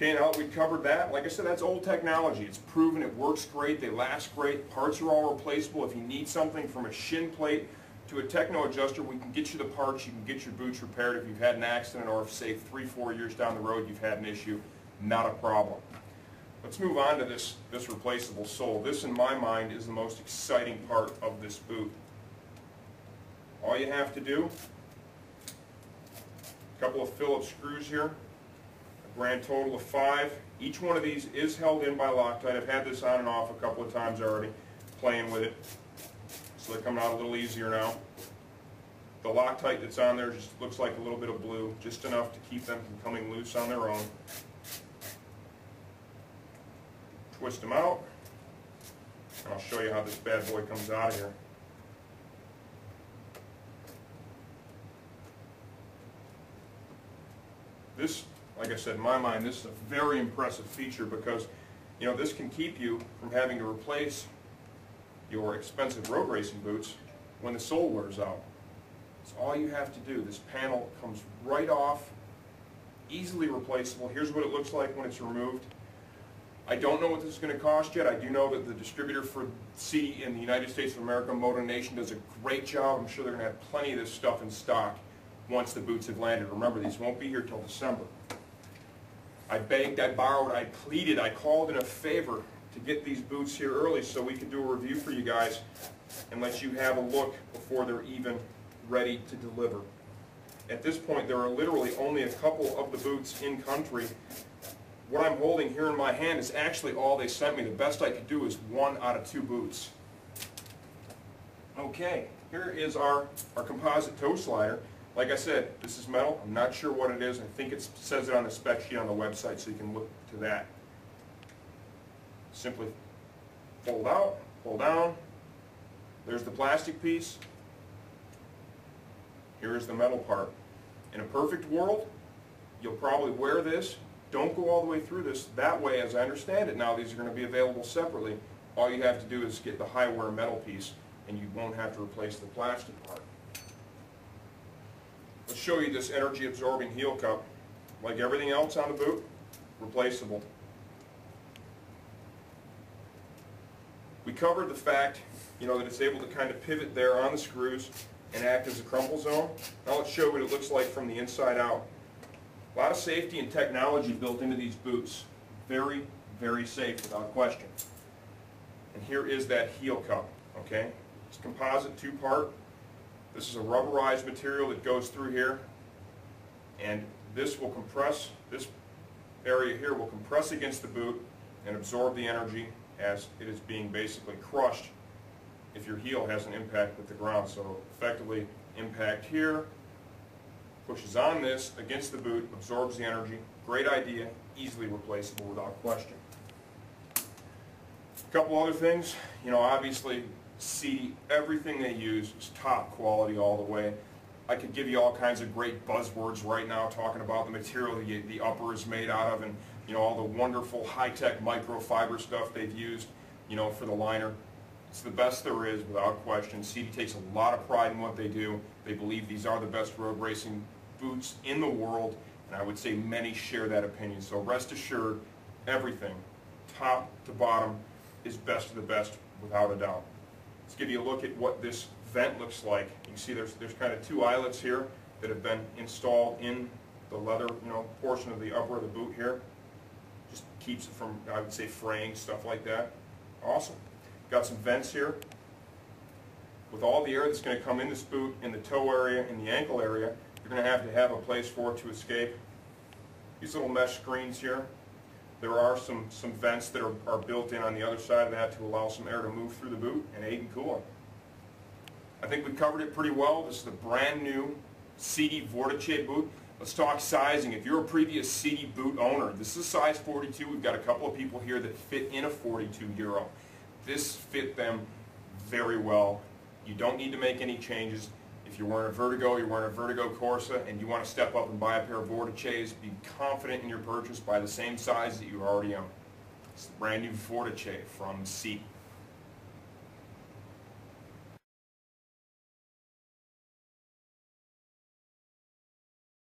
Okay, now that we've covered that, like I said, that's old technology. It's proven, it works great, they last great, parts are all replaceable. If you need something from a shin plate to a techno adjuster, we can get you the parts, you can get your boots repaired if you've had an accident, or if, say, 3-4 years down the road you've had an issue, not a problem. Let's move on to this replaceable sole. This, in my mind, is the most exciting part of this boot. All you have to do, a couple of Phillips screws here, a grand total of 5. Each one of these is held in by Loctite. I've had this on and off a couple of times already, playing with it. So they're coming out a little easier now. The Loctite that's on there just looks like a little bit of blue, just enough to keep them from coming loose on their own. Twist them out, and I'll show you how this bad boy comes out of here. This, like I said, in my mind, this is a very impressive feature because, you know, this can keep you from having to replace your expensive road racing boots when the sole wears out. It's all you have to do. This panel comes right off, easily replaceable. Here's what it looks like when it's removed. I don't know what this is going to cost yet. I do know that the distributor for Sidi in the United States of America, Moto Nation, does a great job. I'm sure they're going to have plenty of this stuff in stock once the boots have landed. Remember, these won't be here till December. I begged, I borrowed, I pleaded, I called in a favor to get these boots here early so we could do a review for you guys and let you have a look before they're even ready to deliver. At this point, there are literally only a couple of the boots in country. What I'm holding here in my hand is actually all they sent me. The best I could do is 1 out of 2 boots. Okay, here is our composite toe slider. Like I said, this is metal. I'm not sure what it is. I think it says it on the spec sheet on the website, so you can look to that. Simply fold out, pull down. There's the plastic piece. Here is the metal part. In a perfect world, you'll probably wear this. Don't go all the way through this. That way, as I understand it now, these are going to be available separately. All you have to do is get the high-wear metal piece, and you won't have to replace the plastic part. Let's show you this energy-absorbing heel cup. Like everything else on the boot, replaceable. We covered the fact, you know, that it's able to kind of pivot there on the screws and act as a crumple zone. Now let's show you what it looks like from the inside out. A lot of safety and technology built into these boots. Very, very safe without question. And here is that heel cup, okay? It's composite 2-part. This is a rubberized material that goes through here, and this will compress, this area here will compress against the boot and absorb the energy as it is being basically crushed if your heel has an impact with the ground. So effectively, impact here, pushes on this against the boot, absorbs the energy. Great idea, easily replaceable without question. A couple other things, you know, obviously Sidi, everything they use is top quality all the way. I could give you all kinds of great buzzwords right now talking about the material the upper is made out of, and you know, all the wonderful high-tech microfiber stuff they've used, you know, for the liner. It's the best there is without question. Sidi takes a lot of pride in what they do. They believe these are the best road racing boots in the world, and I would say many share that opinion. So rest assured, everything, top to bottom, is best of the best without a doubt. Let's give you a look at what this vent looks like. You can see there's kind of 2 eyelets here that have been installed in the leather, you know, portion of the upper of the boot here. Just keeps it from, I would say, fraying, stuff like that. Awesome. Got some vents here. With all the air that's going to come in this boot, in the toe area, in the ankle area, you're going to have a place for it to escape. These little mesh screens here, there are some vents that are built in on the other side of that to allow some air to move through the boot and aid in cooling. I think we covered it pretty well. This is the brand new Sidi Vortice boot. Let's talk sizing. If you're a previous Sidi boot owner, this is size 42. We've got a couple of people here that fit in a 42 Euro. This fit them very well. You don't need to make any changes. If you're wearing a Vertigo, you're wearing a Vertigo Corsa, and you want to step up and buy a pair of Vortices, be confident in your purchase by the same size that you already own. It's the brand new Vortice from Sidi.